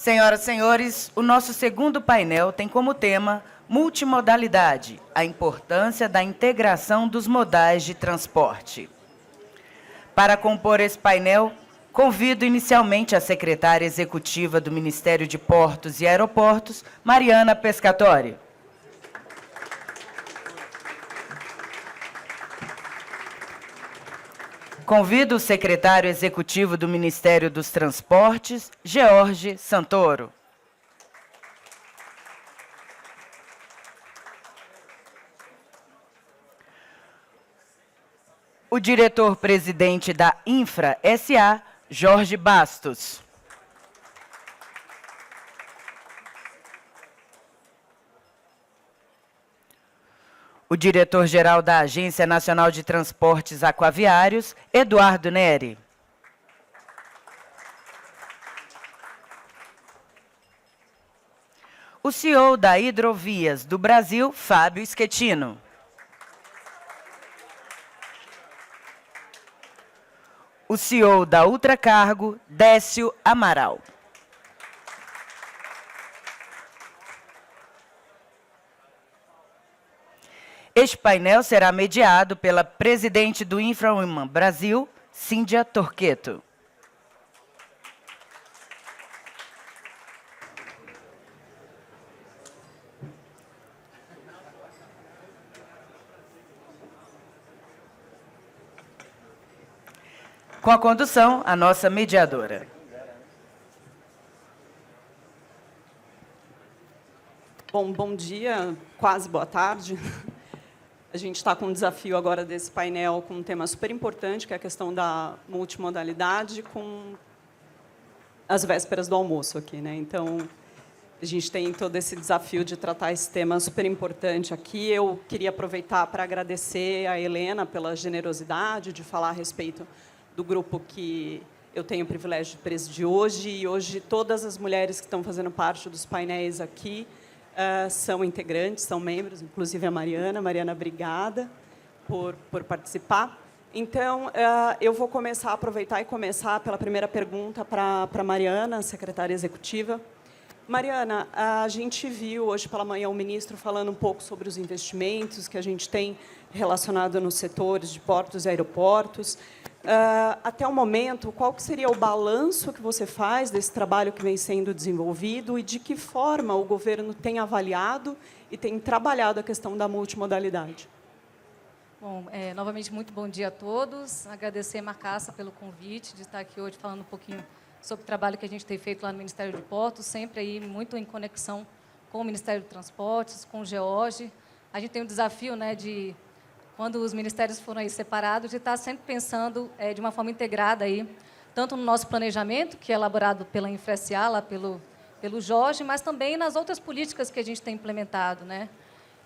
Senhoras e senhores, o nosso segundo painel tem como tema multimodalidade, a importância da integração dos modais de transporte. Para compor esse painel, convido inicialmente a secretária executiva do Ministério de Portos e Aeroportos, Mariana Pescatori. Convido o secretário executivo do Ministério dos Transportes, George Santoro. O diretor-presidente da Infra S.A., Jorge Bastos. O diretor-geral da Agência Nacional de Transportes Aquaviários, Eduardo Neri. O CEO da Hidrovias do Brasil, Fábio Schettino. O CEO da Ultracargo, Décio Amaral. Este painel será mediado pela presidente do InfraWomen Brasil, Cíndia Torqueto. Com a condução, a nossa mediadora. Bom dia, quase boa tarde. A gente está com um desafio agora desse painel com um tema super importante, que é a questão da multimodalidade, com as vésperas do almoço aqui, né? Então, a gente tem todo esse desafio de tratar esse tema super importante aqui. Eu queria aproveitar para agradecer a Helena pela generosidade de falar a respeito do grupo que eu tenho o privilégio de presidir hoje. E hoje todas as mulheres que estão fazendo parte dos painéis aqui são integrantes, são membros, inclusive a Mariana. Mariana, obrigada por participar. Então, eu vou aproveitar e começar pela primeira pergunta para a Mariana, secretária executiva. Mariana, a gente viu hoje pela manhã o ministro falando um pouco sobre os investimentos que a gente tem relacionado nos setores de portos e aeroportos. Até o momento, qual que seria o balanço que você faz desse trabalho que vem sendo desenvolvido e de que forma o governo tem avaliado e tem trabalhado a questão da multimodalidade? Bom, novamente, muito bom dia a todos. Agradecer a Marcaça pelo convite de estar aqui hoje falando um pouquinho sobre o trabalho que a gente tem feito lá no Ministério de Portos, sempre aí muito em conexão com o Ministério de Transportes, com o George. A gente tem um desafio, né, de, quando os ministérios foram aí separados, de estar sempre pensando de uma forma integrada, aí, tanto no nosso planejamento, que é elaborado pela Infra-SA, lá pelo Jorge, mas também nas outras políticas que a gente tem implementado, né?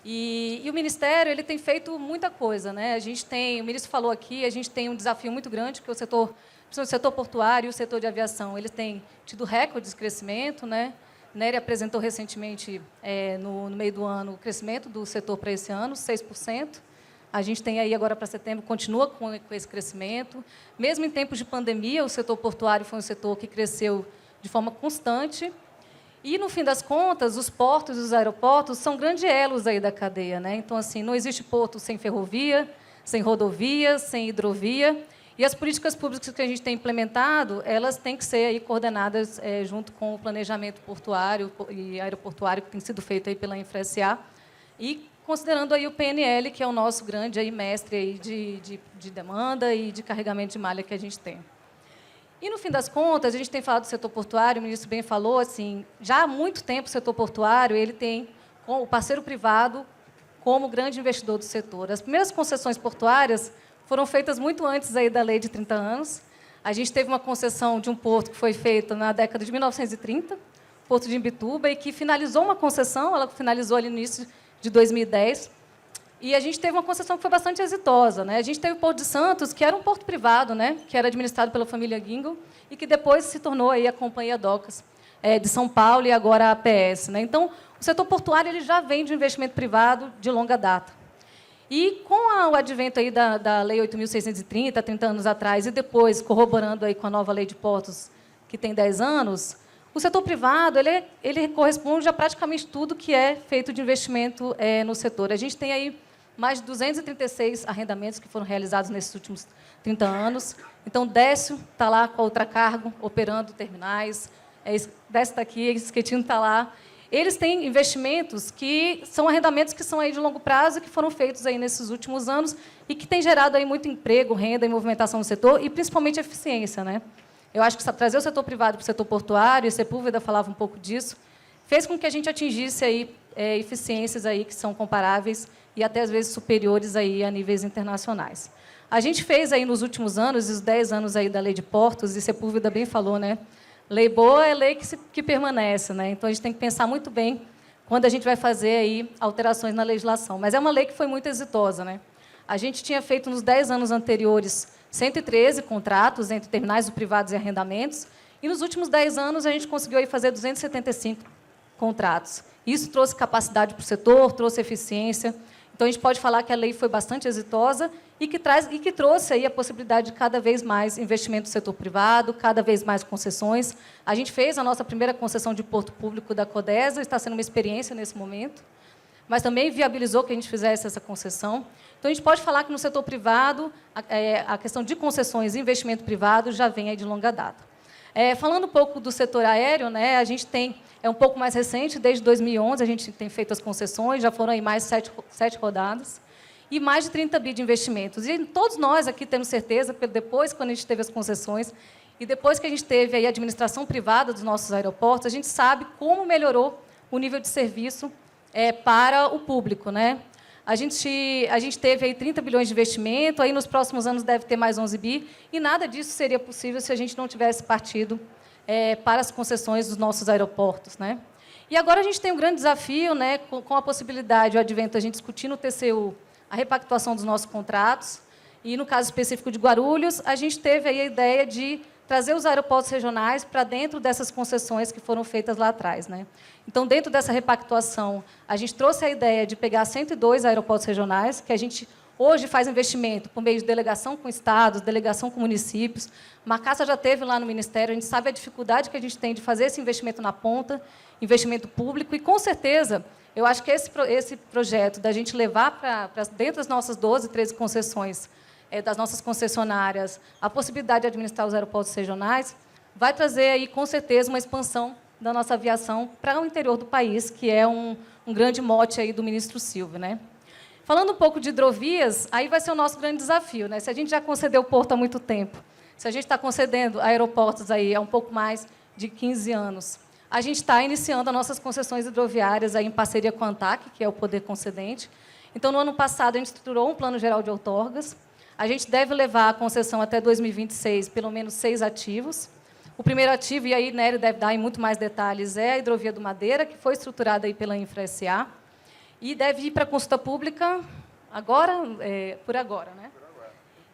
E o Ministério ele tem feito muita coisa, né? A gente tem, o ministro falou aqui, a gente tem um desafio muito grande, que o setor, principalmente o setor portuário e o setor de aviação, eles têm tido recordes de crescimento, né? Nery apresentou recentemente, no meio do ano, o crescimento do setor para esse ano, 6%. A gente tem aí agora para setembro, continua com esse crescimento. Mesmo em tempos de pandemia, o setor portuário foi um setor que cresceu de forma constante. E, no fim das contas, os portos e os aeroportos são grandes elos aí da cadeia, né? Então, assim, não existe porto sem ferrovia, sem rodovia, sem hidrovia. E as políticas públicas que a gente tem implementado, elas têm que ser aí coordenadas junto com o planejamento portuário e aeroportuário que tem sido feito aí pela Infra-SA e considerando aí o PNL, que é o nosso grande aí mestre aí de demanda e de carregamento de malha que a gente tem. E, no fim das contas, a gente tem falado do setor portuário, o ministro bem falou, assim, já há muito tempo o setor portuário ele tem o parceiro privado como grande investidor do setor. As primeiras concessões portuárias foram feitas muito antes aí da lei de 30 anos. A gente teve uma concessão de um porto que foi feita na década de 1930, Porto de Imbituba, e que finalizou uma concessão, ela finalizou ali no início de 2010, e a gente teve uma concessão que foi bastante exitosa, né? A gente teve o Porto de Santos, que era um porto privado, né? Que era administrado pela família Gingle, e que depois se tornou aí a Companhia Docas de São Paulo e agora a APS, né? Então, o setor portuário ele já vem de investimento privado de longa data. E, com o advento aí da Lei 8.630, 30 anos atrás, e depois corroborando aí com a nova Lei de Portos, que tem 10 anos, O setor privado, ele corresponde a praticamente tudo que é feito de investimento no setor. A gente tem aí mais de 236 arrendamentos que foram realizados nesses últimos 30 anos. Então, Décio está lá com a Ultracargo, operando terminais. Décio está aqui, Esquetino está lá. Eles têm investimentos que são arrendamentos que são aí de longo prazo, que foram feitos aí nesses últimos anos e que têm gerado aí muito emprego, renda e movimentação no setor, e principalmente eficiência, né? Eu acho que trazer o setor privado para o setor portuário, e Sepúlveda falava um pouco disso, fez com que a gente atingisse aí, eficiências aí que são comparáveis e até, às vezes, superiores aí a níveis internacionais. A gente fez aí nos últimos anos, os 10 anos aí da Lei de Portos, e Sepúlveda bem falou, né? Lei boa é lei que permanece, né? Então, a gente tem que pensar muito bem quando a gente vai fazer aí alterações na legislação. Mas é uma lei que foi muito exitosa, né? A gente tinha feito, nos 10 anos anteriores, 113 contratos entre terminais privados e arrendamentos, e nos últimos 10 anos a gente conseguiu aí fazer 275 contratos. Isso trouxe capacidade para o setor, trouxe eficiência. Então, a gente pode falar que a lei foi bastante exitosa e que trouxe aí a possibilidade de cada vez mais investimento do setor privado, cada vez mais concessões. A gente fez a nossa primeira concessão de porto público da Codesa, está sendo uma experiência nesse momento, mas também viabilizou que a gente fizesse essa concessão. Então, a gente pode falar que no setor privado, a questão de concessões e investimento privado já vem aí de longa data. Falando um pouco do setor aéreo, né, a gente tem, um pouco mais recente, desde 2011, a gente tem feito as concessões, já foram aí mais 7 rodadas, e mais de 30 bi de investimentos. E todos nós aqui temos certeza, depois, quando a gente teve as concessões, e depois que a gente teve aí a administração privada dos nossos aeroportos, a gente sabe como melhorou o nível de serviço para o público, né? A gente teve aí 30 bilhões de investimento, aí nos próximos anos deve ter mais 11 bi, e nada disso seria possível se a gente não tivesse partido para as concessões dos nossos aeroportos, né? E agora a gente tem um grande desafio, né, com a possibilidade, o advento da gente discutir no TCU a repactuação dos nossos contratos, e no caso específico de Guarulhos, a gente teve aí a ideia de trazer os aeroportos regionais para dentro dessas concessões que foram feitas lá atrás, né? Então, dentro dessa repactuação, a gente trouxe a ideia de pegar 102 aeroportos regionais, que a gente hoje faz investimento por meio de delegação com estados, delegação com municípios. Marcaça já esteve lá no Ministério, a gente sabe a dificuldade que a gente tem de fazer esse investimento na ponta, investimento público, e, com certeza, eu acho que esse projeto da gente levar para dentro das nossas 12, 13 concessões, das nossas concessionárias, a possibilidade de administrar os aeroportos regionais, vai trazer, aí, com certeza, uma expansão da nossa aviação para o interior do país, que é um grande mote aí do ministro Silvio, né? Falando um pouco de hidrovias, aí vai ser o nosso grande desafio, né? Se a gente já concedeu porto há muito tempo, se a gente está concedendo aeroportos aí há um pouco mais de 15 anos, a gente está iniciando as nossas concessões hidroviárias aí em parceria com a ANTAC, que é o poder concedente. Então, no ano passado, a gente estruturou um plano geral de outorgas. A gente deve levar a concessão até 2026, pelo menos 6 ativos. O primeiro ativo, e aí Nery deve dar em muito mais detalhes, é a Hidrovia do Madeira, que foi estruturada aí pela InfraSA, e deve ir para a consulta pública agora, por agora, né?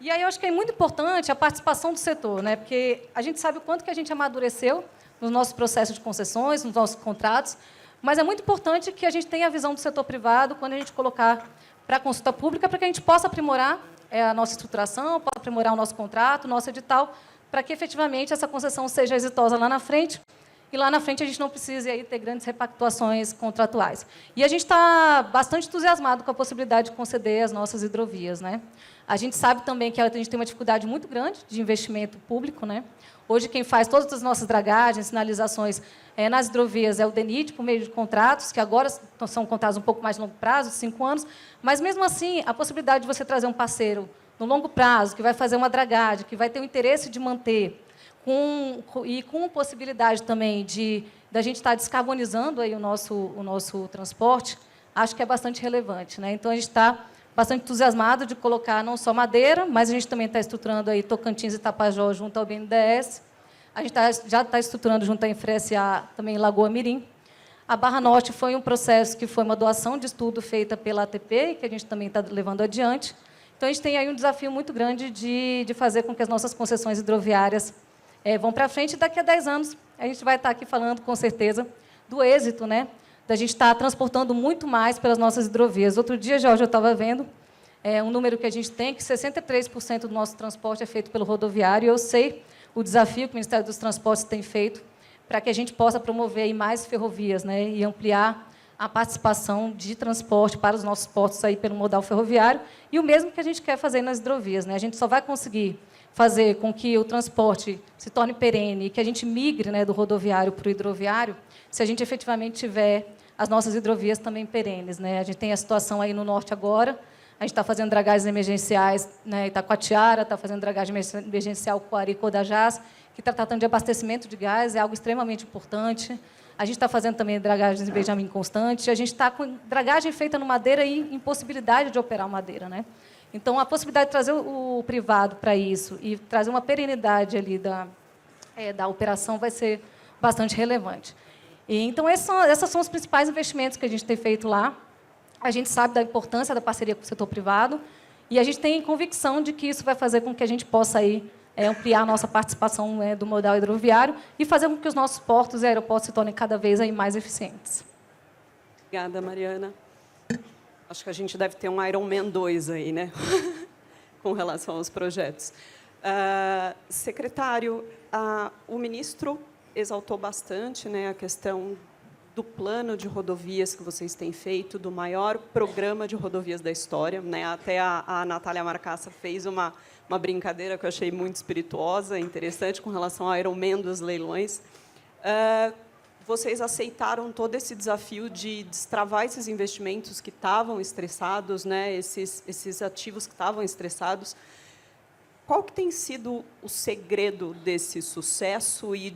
E aí eu acho que é muito importante a participação do setor, né? Porque a gente sabe o quanto que a gente amadureceu no nosso processo de concessões, nos nossos contratos, mas é muito importante que a gente tenha a visão do setor privado quando a gente colocar para a consulta pública, para que a gente possa aprimorar a nossa estruturação, possa aprimorar o nosso contrato, o nosso edital, para que, efetivamente, essa concessão seja exitosa lá na frente, e lá na frente a gente não precise aí ter grandes repactuações contratuais. E a gente está bastante entusiasmado com a possibilidade de conceder as nossas hidrovias, né? A gente sabe também que a gente tem uma dificuldade muito grande de investimento público, né? Hoje, quem faz todas as nossas dragagens, sinalizações nas hidrovias é o DENIT, por meio de contratos, que agora são contratos um pouco mais de longo prazo, 5 anos, mas, mesmo assim, a possibilidade de você trazer um parceiro no longo prazo, que vai fazer uma dragagem, que vai ter o interesse de manter, com possibilidade também da gente estar descarbonizando aí o nosso transporte, acho que é bastante relevante, né? Então, a gente está bastante entusiasmado de colocar não só Madeira, mas a gente também está estruturando aí Tocantins e Tapajós junto ao BNDES. A gente já está estruturando junto à InfraSA também Lagoa Mirim. A Barra Norte foi um processo que foi uma doação de estudo feita pela ATP, que a gente também está levando adiante. Então, a gente tem aí um desafio muito grande de fazer com que as nossas concessões hidroviárias vão para frente, e daqui a 10 anos a gente vai estar aqui falando, com certeza, do êxito, né, da gente estar transportando muito mais pelas nossas hidrovias. Outro dia, Jorge, eu estava vendo um número que a gente tem, que 63% do nosso transporte é feito pelo rodoviário, e eu sei o desafio que o Ministério dos Transportes tem feito para que a gente possa promover aí mais ferrovias, né, e ampliar a participação de transporte para os nossos portos aí pelo modal ferroviário, e o mesmo que a gente quer fazer nas hidrovias, né? A gente só vai conseguir fazer com que o transporte se torne perene e que a gente migre, né, do rodoviário para o hidroviário, se a gente efetivamente tiver as nossas hidrovias também perenes, né? A gente tem a situação aí no norte agora, a gente está fazendo dragagens emergenciais, né, Itacoatiara, está fazendo dragagem emergencial Coari e Codajás, que está tratando de abastecimento de gás, é algo extremamente importante. A gente está fazendo também dragagens em Benjamin Constante, a gente está com dragagem feita no Madeira e impossibilidade de operar o Madeira, né? Então, a possibilidade de trazer o privado para isso e trazer uma perenidade ali da operação vai ser bastante relevante. E, então, esses são os principais investimentos que a gente tem feito lá. A gente sabe da importância da parceria com o setor privado e a gente tem convicção de que isso vai fazer com que a gente possa aí, ampliar a nossa participação do modal hidroviário e fazer com que os nossos portos e aeroportos se tornem cada vez aí mais eficientes. Obrigada, Mariana. Acho que a gente deve ter um Ironman 2 aí, né? Com relação aos projetos. Secretário, o ministro exaltou bastante, né, a questão do plano de rodovias que vocês têm feito, do maior programa de rodovias da história, né? Até a Natália Marcassa fez uma brincadeira que eu achei muito espirituosa, interessante, com relação ao Ironman dos leilões. Vocês aceitaram todo esse desafio de destravar esses investimentos que estavam estressados, né? Esses ativos que estavam estressados. Qual que tem sido o segredo desse sucesso e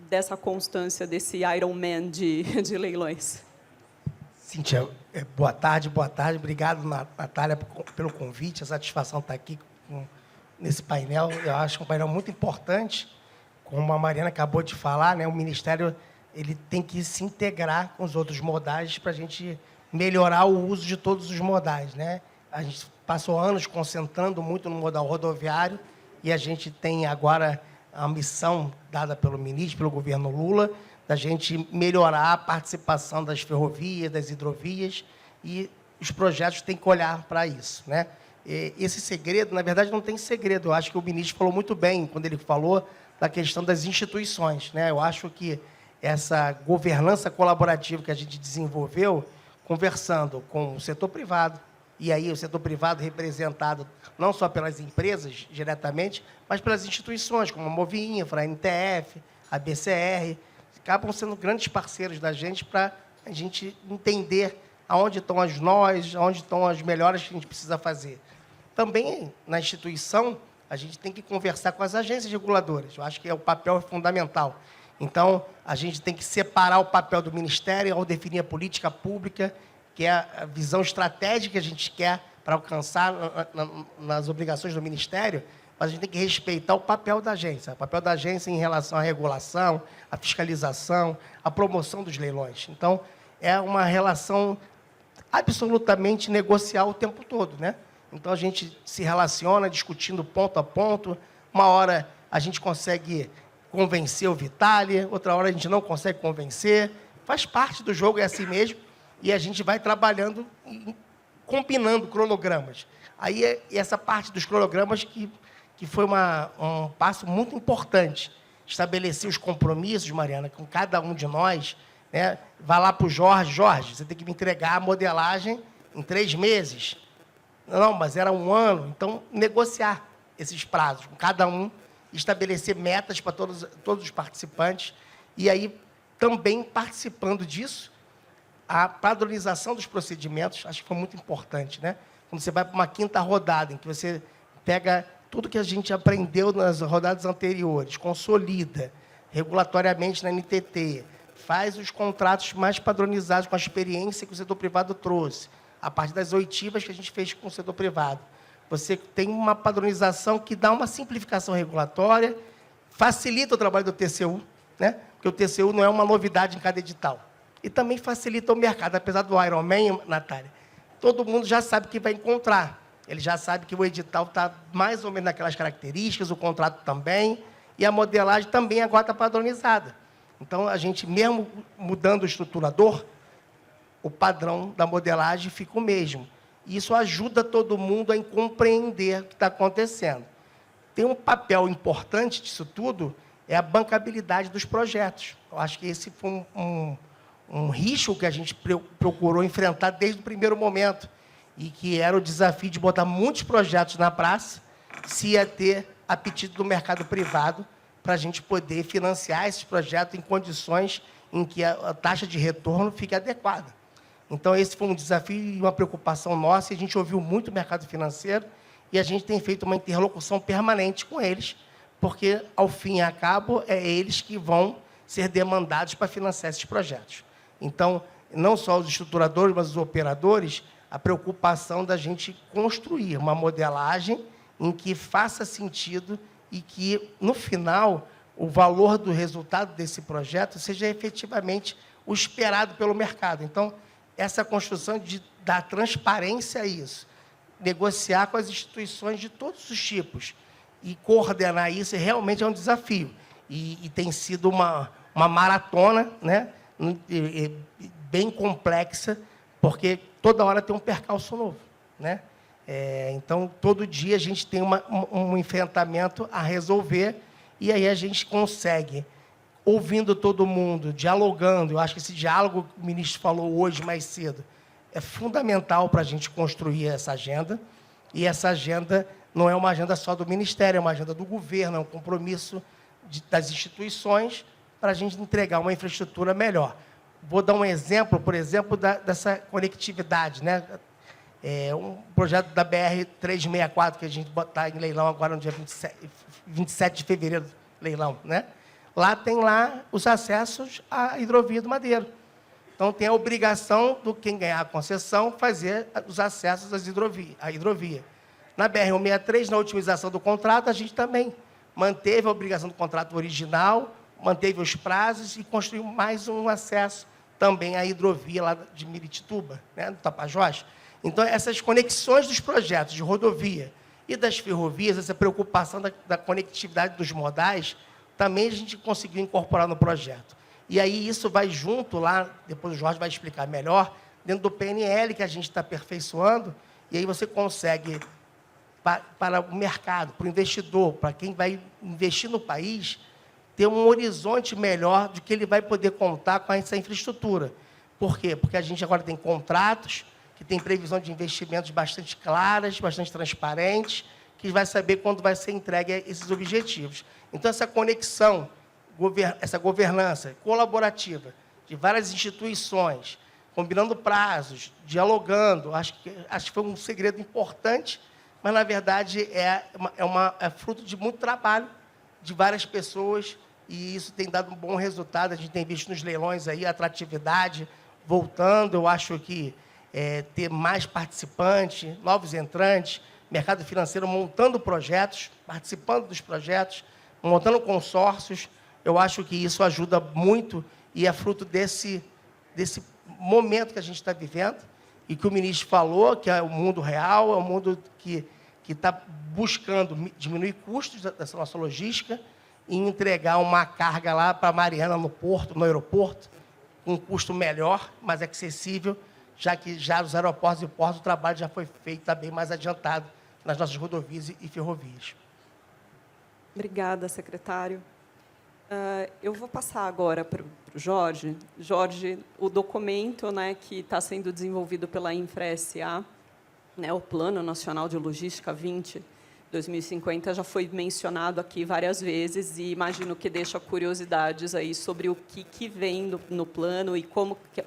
dessa constância, desse Ironman de leilões? Cíntia, boa tarde. Obrigado, Natália, pelo convite. A satisfação estar aqui nesse painel. Eu acho um painel muito importante. Como a Mariana acabou de falar, né, o Ministério ele tem que se integrar com os outros modais para a gente melhorar o uso de todos os modais, né? A gente passou anos concentrando muito no modal rodoviário e a gente tem agora a missão dada pelo ministro, pelo governo Lula, da gente melhorar a participação das ferrovias, das hidrovias, e os projetos têm que olhar para isso, né? Esse segredo, na verdade, não tem segredo. Eu acho que o ministro falou muito bem quando ele falou da questão das instituições, né? Eu acho que essa governança colaborativa que a gente desenvolveu, conversando com o setor privado, e aí o setor privado representado não só pelas empresas diretamente, mas pelas instituições, como a Movinfra, a NTF, a BCR, acabam sendo grandes parceiros da gente para a gente entender aonde estão as nós, aonde estão as melhores que a gente precisa fazer. Também, na instituição, a gente tem que conversar com as agências reguladoras. Eu acho que o papel é fundamental. Então, a gente tem que separar o papel do Ministério ao definir a política pública, que é a visão estratégica que a gente quer para alcançar nas obrigações do Ministério, mas a gente tem que respeitar o papel da agência. O papel da agência em relação à regulação, à fiscalização, à promoção dos leilões. Então, é uma relação absolutamente negocial o tempo todo, né? Então, a gente se relaciona discutindo ponto a ponto. Uma hora a gente consegue convencer o Vitale, outra hora a gente não consegue convencer. Faz parte do jogo, é assim mesmo. E a gente vai trabalhando, combinando cronogramas. Aí é essa parte dos cronogramas que foi um passo muito importante. Estabelecer os compromissos, Mariana, com cada um de nós, né? Vai lá para o Jorge, você tem que me entregar a modelagem em 3 meses. Não, mas era 1 ano. Então, negociar esses prazos com cada um, estabelecer metas para todos os participantes. E aí, também participando disso, a padronização dos procedimentos, acho que foi muito importante, né? Quando você vai para uma 5ª rodada, em que você pega tudo que a gente aprendeu nas rodadas anteriores, consolida regulatoriamente na NTT, faz os contratos mais padronizados com a experiência que o setor privado trouxe, a partir das oitivas que a gente fez com o setor privado. Você tem uma padronização que dá uma simplificação regulatória, facilita o trabalho do TCU, né? Porque o TCU não é uma novidade em cada edital. E também facilita o mercado, apesar do Ironman, Natália. Todo mundo já sabe o que vai encontrar. Ele já sabe que o edital está mais ou menos naquelas características, o contrato também, e a modelagem também agora está padronizada. Então, a gente, mesmo mudando o estruturador, o padrão da modelagem fica o mesmo. E isso ajuda todo mundo a compreender o que está acontecendo. Tem um papel importante disso tudo, é a bancabilidade dos projetos. Eu acho que esse foi um risco que a gente procurou enfrentar desde o primeiro momento, e que era o desafio de botar muitos projetos na praça, se ia ter apetite do mercado privado para a gente poder financiar esses projetos em condições em que a taxa de retorno fique adequada. Então, esse foi um desafio e uma preocupação nossa, e a gente ouviu muito o mercado financeiro, e a gente tem feito uma interlocução permanente com eles, porque, ao fim e ao cabo, é eles que vão ser demandados para financiar esses projetos. Então, não só os estruturadores, mas os operadores, a preocupação da gente construir uma modelagem em que faça sentido e que, no final, o valor do resultado desse projeto seja efetivamente o esperado pelo mercado. Então, essa construção de dar transparência a isso, negociar com as instituições de todos os tipos e coordenar isso realmente é um desafio. E tem sido uma maratona, né, bem complexa, porque toda hora tem um percalço novo, né? Então, todo dia a gente tem um enfrentamento a resolver, e aí a gente consegue, ouvindo todo mundo, dialogando. Eu acho que esse diálogo que o ministro falou hoje, mais cedo, é fundamental para a gente construir essa agenda, e essa agenda não é uma agenda só do Ministério, é uma agenda do governo, é um compromisso das instituições para a gente entregar uma infraestrutura melhor. Vou dar um exemplo, por exemplo, dessa conectividade, né? Um projeto da BR-364, que a gente botar em leilão agora no dia 27 de fevereiro, leilão, né? Lá tem os acessos à hidrovia do Madeiro. Então, tem a obrigação do quem ganhar a concessão fazer os acessos à hidrovia. Na BR-163, na otimização do contrato, a gente também manteve a obrigação do contrato original, manteve os prazos e construiu mais um acesso também à hidrovia lá de Miritituba, né, do Tapajós. Então, essas conexões dos projetos de rodovia e das ferrovias, essa preocupação da conectividade dos modais, também a gente conseguiu incorporar no projeto. E aí isso vai junto lá, depois o Jorge vai explicar melhor, dentro do PNL que a gente está aperfeiçoando, e aí você consegue, para o mercado, para o investidor, para quem vai investir no país, ter um horizonte melhor de que ele vai poder contar com essa infraestrutura. Por quê? Porque a gente agora tem contratos que tem previsão de investimentos bastante claras, bastante transparentes, que vai saber quando vai ser entregue esses objetivos. Então, essa conexão, essa governança colaborativa de várias instituições, combinando prazos, dialogando, acho que foi um segredo importante, mas, na verdade, é fruto de muito trabalho de várias pessoas, e isso tem dado um bom resultado. A gente tem visto nos leilões aí a atratividade voltando. Eu acho que ter mais participantes, novos entrantes, mercado financeiro montando projetos, participando dos projetos, montando consórcios, eu acho que isso ajuda muito e é fruto desse momento que a gente está vivendo e que o ministro falou, que é o mundo real, é um mundo que está buscando diminuir custos dessa nossa logística e entregar uma carga lá para a Mariana, no porto, no aeroporto, com um custo melhor, mais acessível, já que já nos aeroportos e portos o trabalho já foi feito, está bem mais adiantado nas nossas rodovias e ferrovias. Obrigada, secretário. Eu vou passar agora para o Jorge. Jorge, o documento, né, que está sendo desenvolvido pela Infra-SA, né, o Plano Nacional de Logística 2050, já foi mencionado aqui várias vezes e imagino que deixa curiosidades aí sobre o que vem no plano e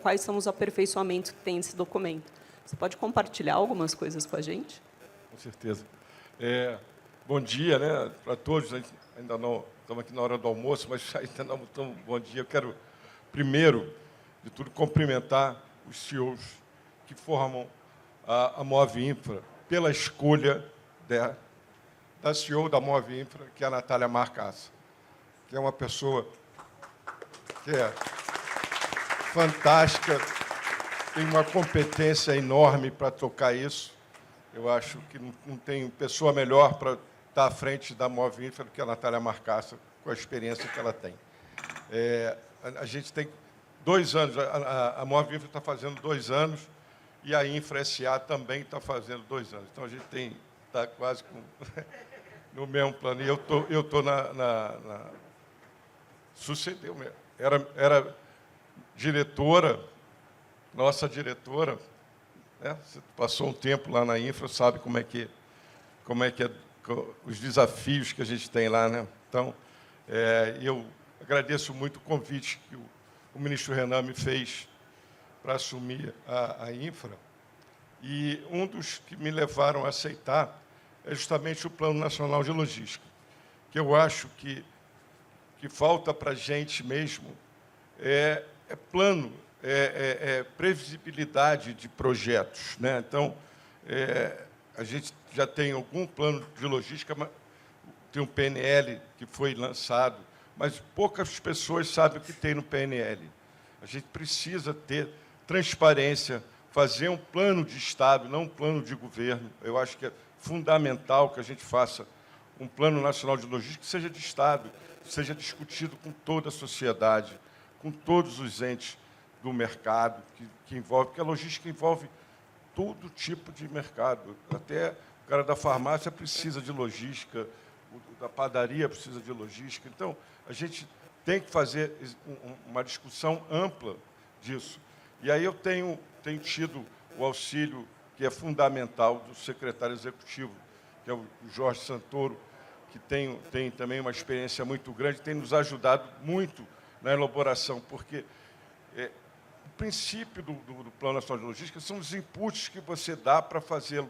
quais são os aperfeiçoamentos que tem esse documento. Você pode compartilhar algumas coisas com a gente? Com certeza. Bom dia, né, para todos. Ainda não estamos aqui na hora do almoço, mas ainda não estamos. Bom dia. Eu quero, primeiro de tudo, cumprimentar os CEOs que formam a Move Infra pela escolha da CEO da Move Infra, que é a Natália Marcassa, que é uma pessoa que é fantástica, tem uma competência enorme para tocar isso. Eu acho que não tem pessoa melhor para estar à frente da Move Infra do que a Natália Marcassa, com a experiência que ela tem. A gente tem 2 anos, a Move Infra está fazendo 2 anos, e a Infra SA também está fazendo 2 anos. Então, a gente está quase no mesmo plano. E eu estou sucedeu mesmo. era diretora, nossa diretora, né? Você passou um tempo lá na Infra, sabe como é que os desafios que a gente tem lá, né? Então, eu agradeço muito o convite que o ministro Renan me fez para assumir a Infra, e um dos que me levaram a aceitar é justamente o Plano Nacional de Logística, que eu acho que falta para a gente mesmo plano, previsibilidade de projetos, né? Então, a gente já tem algum plano de logística, tem um PNL que foi lançado, mas poucas pessoas sabem o que tem no PNL. A gente precisa ter transparência, fazer um plano de Estado, não um plano de governo. Eu acho que é fundamental que a gente faça um plano nacional de logística que seja de Estado, seja discutido com toda a sociedade, com todos os entes do mercado que envolve, porque a logística envolve todo tipo de mercado. Até o cara da farmácia precisa de logística, o da padaria precisa de logística. Então, a gente tem que fazer uma discussão ampla disso. E aí eu tenho tido o auxílio, que é fundamental, do secretário executivo, que é o Jorge Santoro, que tem também uma experiência muito grande, tem nos ajudado muito na elaboração, porque o princípio do Plano Nacional de Logística são os inputs que você dá para fazer o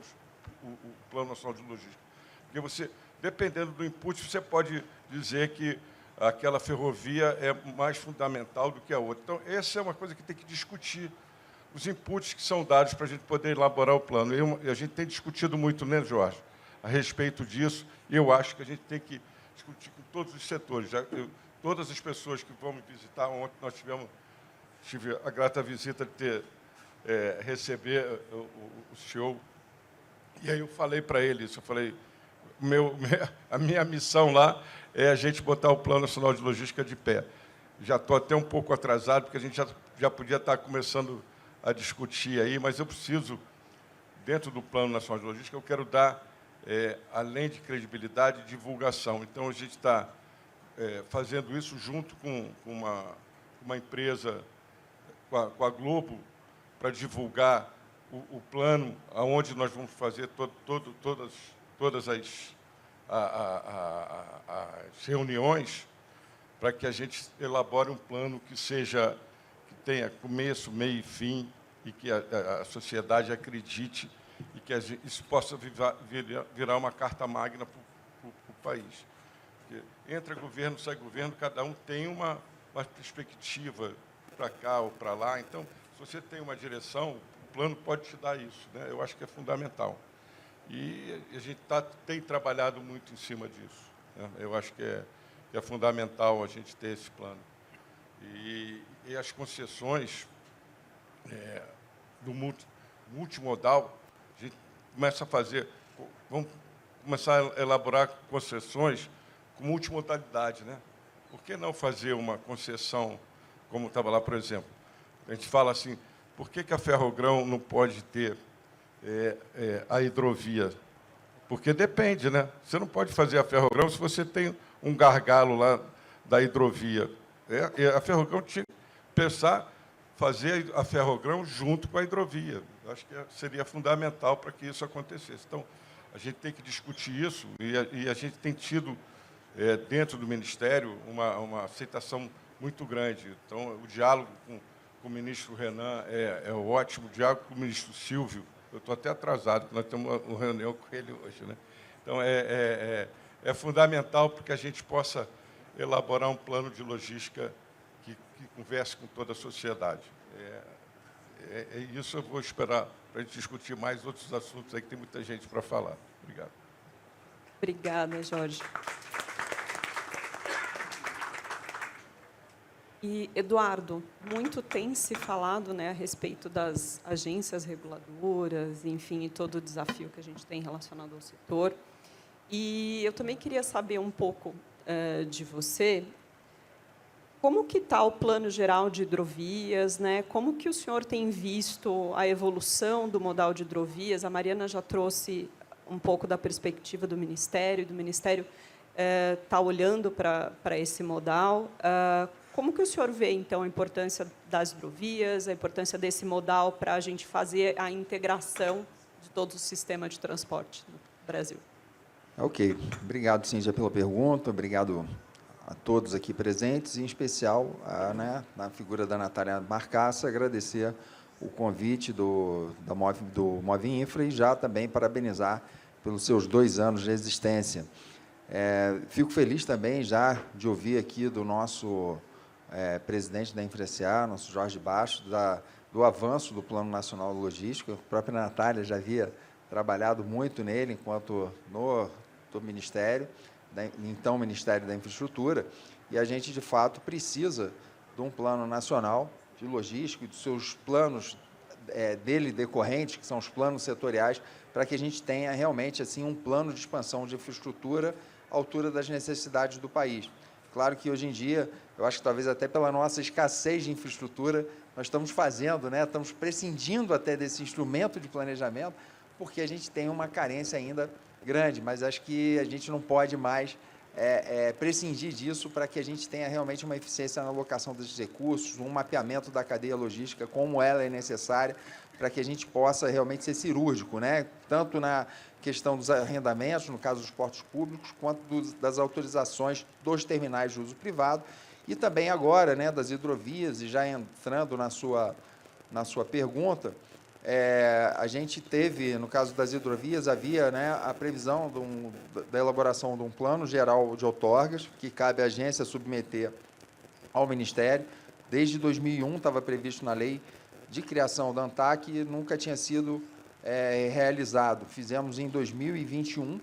Plano Nacional de Logística. Porque você, dependendo do input, você pode dizer que aquela ferrovia é mais fundamental do que a outra. Então, essa é uma coisa que tem que discutir, os inputs que são dados para a gente poder elaborar o plano. E a gente tem discutido muito, né, Jorge, a respeito disso, e eu acho que a gente tem que discutir com todos os setores. Todas as pessoas que vão me visitar, ontem nós tive a grata visita de receber o senhor, e aí eu falei para ele isso, eu falei, a minha missão lá é a gente botar o Plano Nacional de Logística de pé. Já estou até um pouco atrasado, porque a gente já podia estar começando a discutir aí, mas eu preciso, dentro do Plano Nacional de Logística, eu quero dar, além de credibilidade, divulgação. Então, a gente está fazendo isso junto com uma empresa, com a Globo, para divulgar o plano, aonde nós vamos fazer todas as reuniões, para que a gente elabore um plano que tenha começo, meio e fim, e que a sociedade acredite, e que isso possa virar uma carta magna para o país. Porque entra governo, sai governo, cada um tem uma perspectiva para cá ou para lá. Então, se você tem uma direção, o plano pode te dar isso, né? Eu acho que é fundamental. E a gente tem trabalhado muito em cima disso, né? Eu acho que é fundamental a gente ter esse plano. E as concessões do multimodal, a gente começa a fazer, vamos começar a elaborar concessões com multimodalidade, né? Por que não fazer uma concessão, como estava lá, por exemplo? A gente fala assim, por que a Ferrogrão não pode ter a hidrovia? Porque depende, né? Você não pode fazer a Ferrogrão se você tem um gargalo lá da hidrovia. A Ferrogrão tinha que pensar fazer a Ferrogrão junto com a hidrovia. Acho que seria fundamental para que isso acontecesse. Então, a gente tem que discutir isso, e a gente tem tido, dentro do Ministério, uma aceitação muito grande. Então, o diálogo com o ministro Renan é ótimo, o diálogo com o ministro Silvio. Eu estou até atrasado, porque nós temos uma reunião com ele hoje, né? Então, é fundamental para que a gente possa elaborar um plano de logística que converse com toda a sociedade. Isso eu vou esperar para a gente discutir mais outros assuntos aí, que tem muita gente para falar. Obrigado. Obrigada, Jorge. E, Eduardo, muito tem se falado, né, a respeito das agências reguladoras, enfim, e todo o desafio que a gente tem relacionado ao setor. E eu também queria saber um pouco de você, como que está o Plano Geral de Hidrovias, né? Como que o senhor tem visto a evolução do modal de hidrovias? A Mariana já trouxe um pouco da perspectiva do Ministério está olhando para esse modal. Como que o senhor vê, então, a importância das hidrovias, a importância desse modal para a gente fazer a integração de todo o sistema de transporte no Brasil? Ok. Obrigado, Cíntia, pela pergunta. Obrigado a todos aqui presentes, em especial, na figura da Natália Marcassa, agradecer o convite do Move Infra e já também parabenizar pelos seus 2 anos de existência. Fico feliz também já de ouvir aqui do nosso presidente da Infra-SA, nosso Jorge Bastos, do avanço do Plano Nacional Logístico. A própria Natália já havia trabalhado muito nele enquanto do Ministério, então Ministério da Infraestrutura, e a gente, de fato, precisa de um plano nacional de logística e dos seus planos dele decorrentes, que são os planos setoriais, para que a gente tenha realmente assim um plano de expansão de infraestrutura à altura das necessidades do país. Claro que, hoje em dia, eu acho que talvez até pela nossa escassez de infraestrutura, nós estamos fazendo, estamos prescindindo até desse instrumento de planejamento, porque a gente tem uma carência ainda grande, mas acho que a gente não pode mais prescindir disso para que a gente tenha realmente uma eficiência na alocação desses recursos, um mapeamento da cadeia logística, como ela é necessária, para que a gente possa realmente ser cirúrgico, tanto na questão dos arrendamentos, no caso dos portos públicos, quanto das autorizações dos terminais de uso privado, e também agora, das hidrovias, e já entrando na sua pergunta, a gente teve, no caso das hidrovias, havia a previsão da elaboração de um plano geral de outorgas, que cabe à agência submeter ao Ministério. Desde 2001 estava previsto na lei de criação da ANTAC e nunca tinha sido realizado. Fizemos em 2021,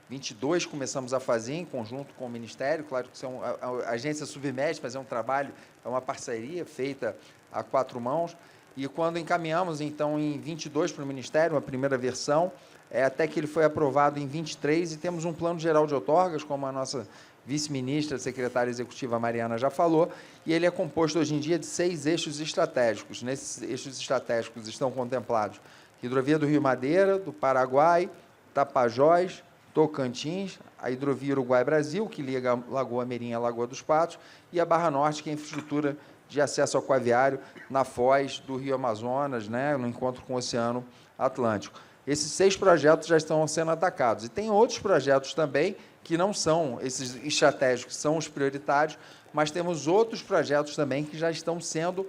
22 começamos a fazer em conjunto com o Ministério. Claro que a agência submete, mas é um trabalho, é uma parceria feita a 4 mãos. E quando encaminhamos, então, em 22 para o Ministério, a primeira versão, até que ele foi aprovado em 23, e temos um plano geral de outorgas, como a nossa vice-ministra, secretária executiva Mariana já falou, e ele é composto hoje em dia de 6 eixos estratégicos. Nesses eixos estratégicos estão contemplados Hidrovia do Rio Madeira, do Paraguai, Tapajós, Tocantins, a Hidrovia Uruguai-Brasil, que liga Lagoa Mirim à Lagoa dos Patos, e a Barra Norte, que é a infraestrutura de acesso aquaviário na foz do Rio Amazonas, no encontro com o Oceano Atlântico. Esses 6 projetos já estão sendo atacados. E tem outros projetos também que não são esses estratégicos, são os prioritários, mas temos outros projetos também que já estão sendo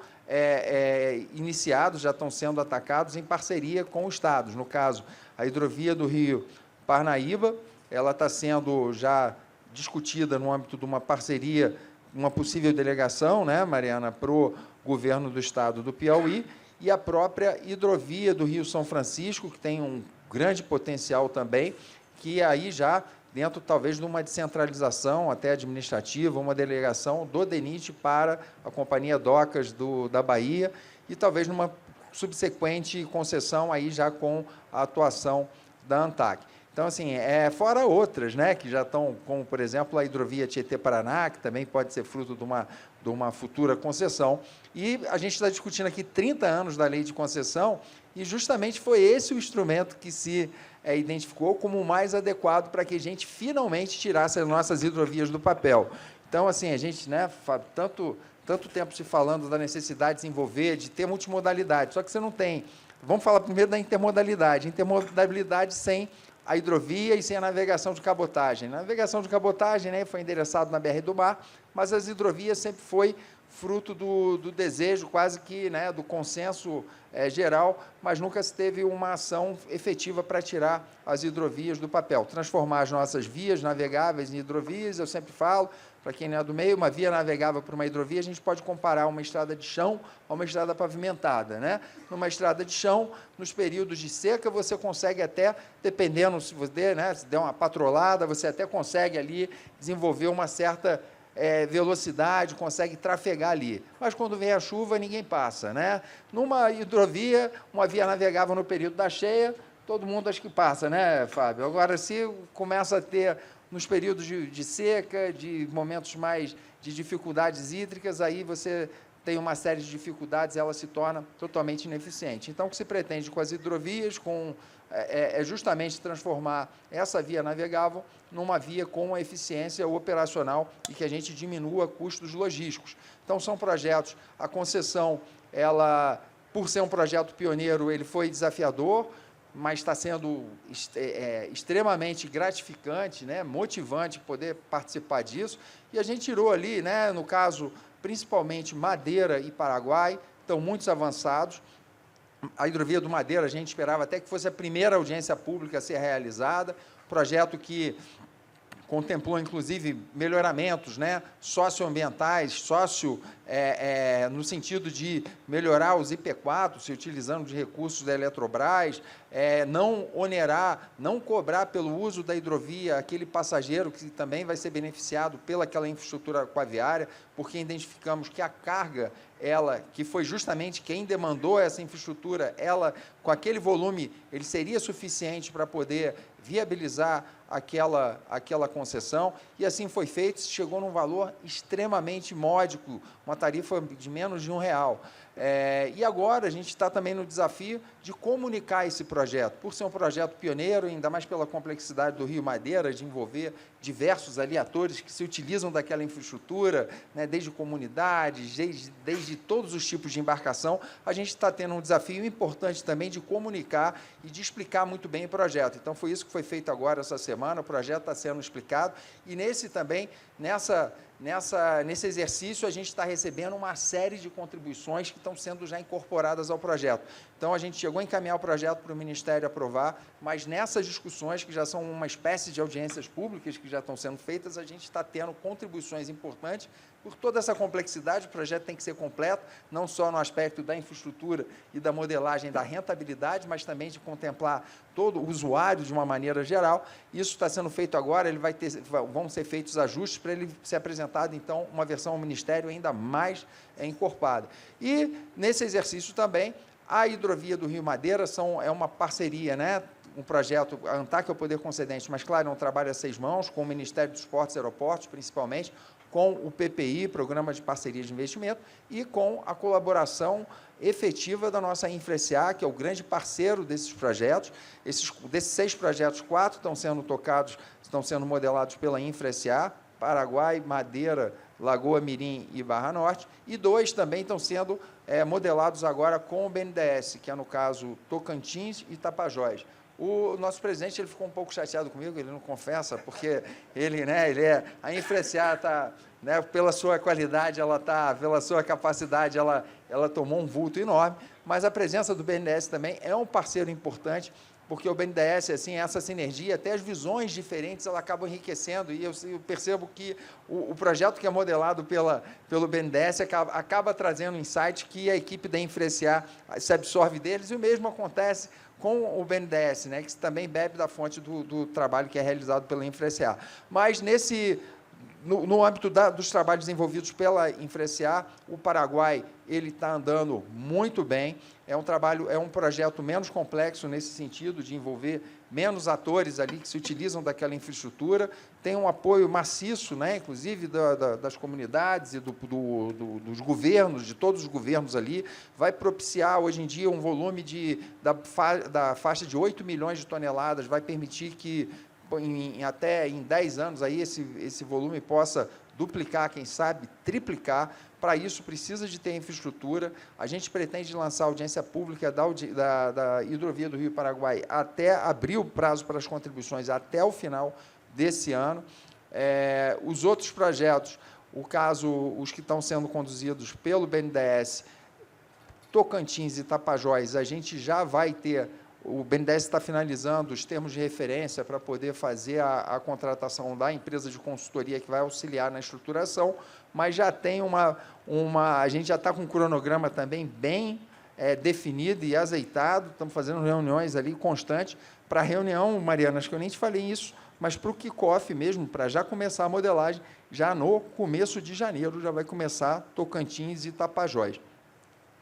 iniciados, já estão sendo atacados em parceria com os estados. No caso, a hidrovia do Rio Parnaíba, ela está sendo já discutida no âmbito de uma parceria, uma possível delegação, Mariana, para o governo do estado do Piauí, e a própria hidrovia do Rio São Francisco, que tem um grande potencial também, que aí já dentro, talvez, de uma descentralização até administrativa, uma delegação do DENIT para a Companhia Docas da Bahia, e talvez numa subsequente concessão aí já com a atuação da ANTAC. Então, assim, fora outras, que já estão, como, por exemplo, a hidrovia Tietê-Paraná, que também pode ser fruto de uma futura concessão. E a gente está discutindo aqui 30 anos da lei de concessão, e justamente foi esse o instrumento que se identificou como o mais adequado para que a gente finalmente tirasse as nossas hidrovias do papel. Então, assim, a gente, tanto tempo se falando da necessidade de desenvolver, de ter multimodalidade, só que você não tem. Vamos falar primeiro da intermodalidade. Intermodalidade sem a hidrovia e sem a navegação de cabotagem. A navegação de cabotagem foi endereçado na BR do Mar, mas as hidrovias sempre foi fruto do desejo, quase que do consenso geral, mas nunca se teve uma ação efetiva para tirar as hidrovias do papel. Transformar as nossas vias navegáveis em hidrovias, eu sempre falo, para quem não é do meio, uma via navegável para uma hidrovia, a gente pode comparar uma estrada de chão a uma estrada pavimentada. Numa estrada de chão, nos períodos de seca, você consegue até, dependendo, se você se der uma patrolada, você até consegue ali desenvolver uma certa velocidade, consegue trafegar ali. Mas quando vem a chuva, ninguém passa. Numa hidrovia, uma via navegável no período da cheia, todo mundo acho que passa, Fábio? Agora, se começa a ter nos períodos de seca, de momentos mais de dificuldades hídricas, aí você tem uma série de dificuldades, ela se torna totalmente ineficiente. Então, o que se pretende com as hidrovias é justamente transformar essa via navegável numa via com eficiência operacional e que a gente diminua custos logísticos. Então, são projetos, a concessão, ela, por ser um projeto pioneiro, ele foi desafiador, mas está sendo extremamente gratificante, né, motivante poder participar disso. E a gente tirou ali, né, no caso, principalmente Madeira e Paraguai, estão muito avançados. A hidrovia do Madeira, a gente esperava até que fosse a primeira audiência pública a ser realizada, projeto que contemplou, inclusive, melhoramentos, né, socioambientais, no sentido de melhorar os IP4, se utilizando de recursos da Eletrobras, não onerar, não cobrar pelo uso da hidrovia aquele passageiro que também vai ser beneficiado pelaquela infraestrutura aquaviária, porque identificamos que a carga, que foi justamente quem demandou essa infraestrutura, com aquele volume, ele seria suficiente para poder viabilizar aquela concessão, e assim foi feito, chegou num valor extremamente módico, uma tarifa de menos de R$1. E agora a gente está também no desafio de comunicar esse projeto, por ser um projeto pioneiro, ainda mais pela complexidade do Rio Madeira, de envolver diversos ali atores que se utilizam daquela infraestrutura, né, desde comunidades, desde todos os tipos de embarcação, a gente está tendo um desafio importante também de comunicar e de explicar muito bem o projeto. Então, foi isso que foi feito agora essa semana, o projeto está sendo explicado, e nesse exercício, a gente está recebendo uma série de contribuições que estão sendo já incorporadas ao projeto. Então, a gente chegou a encaminhar o projeto para o Ministério aprovar, mas nessas discussões, que já são uma espécie de audiências públicas que já estão sendo feitas, a gente está tendo contribuições importantes. Por toda essa complexidade, o projeto tem que ser completo, não só no aspecto da infraestrutura e da modelagem da rentabilidade, mas também de contemplar todo o usuário de uma maneira geral. Isso está sendo feito agora, vão ser feitos ajustes para ele ser apresentado, então, uma versão ao Ministério ainda mais encorpada. E, nesse exercício também, a hidrovia do Rio Madeira é uma parceria, né? Um projeto, a ANTAC é o poder concedente, mas, claro, é um trabalho a 6 mãos, com o Ministério dos Portos e Aeroportos, principalmente, com o PPI, Programa de Parceria de Investimento, e com a colaboração efetiva da nossa InfraSA, que é o grande parceiro desses projetos. Desses 6 projetos, 4 estão sendo modelados pela InfraSA, Paraguai, Madeira, Lagoa Mirim e Barra Norte, e 2 também estão sendo modelados agora com o BNDES, que é, no caso, Tocantins e Tapajós. O nosso presidente, ele ficou um pouco chateado comigo, ele não confessa, porque a InfraSA está, né, pela sua qualidade, pela sua capacidade, ela tomou um vulto enorme, mas a presença do BNDES também é um parceiro importante, porque o BNDES, assim, essa sinergia, até as visões diferentes, ela acaba enriquecendo, e eu percebo que o projeto que é modelado pelo BNDES acaba trazendo insights que a equipe da InfraSA se absorve deles, e o mesmo acontece com o BNDES, né, que também bebe da fonte do trabalho que é realizado pela InfraSA. Mas, no âmbito dos trabalhos desenvolvidos pela InfraSA, o Paraguai ele está andando muito bem, é um projeto menos complexo nesse sentido, de envolver menos atores ali que se utilizam daquela infraestrutura, tem um apoio maciço, né, inclusive das comunidades e dos governos, de todos os governos ali, vai propiciar hoje em dia um volume da faixa de 8 milhões de toneladas, vai permitir que até em 10 anos aí esse volume possa duplicar, quem sabe, triplicar. Para isso, precisa de ter infraestrutura. A gente pretende lançar a audiência pública da hidrovia do Rio Paraguai até abrir o prazo para as contribuições até o final desse ano. Os outros projetos, os que estão sendo conduzidos pelo BNDES, Tocantins e Tapajós, a gente já vai ter. O BNDES está finalizando os termos de referência para poder fazer a contratação da empresa de consultoria que vai auxiliar na estruturação, mas já tem a gente já está com um cronograma também bem definido e azeitado, estamos fazendo reuniões ali constantes. Para a reunião, Mariana, acho que eu nem te falei isso, mas para o kick-off mesmo, para já começar a modelagem, já no começo de janeiro, já vai começar Tocantins e Tapajós.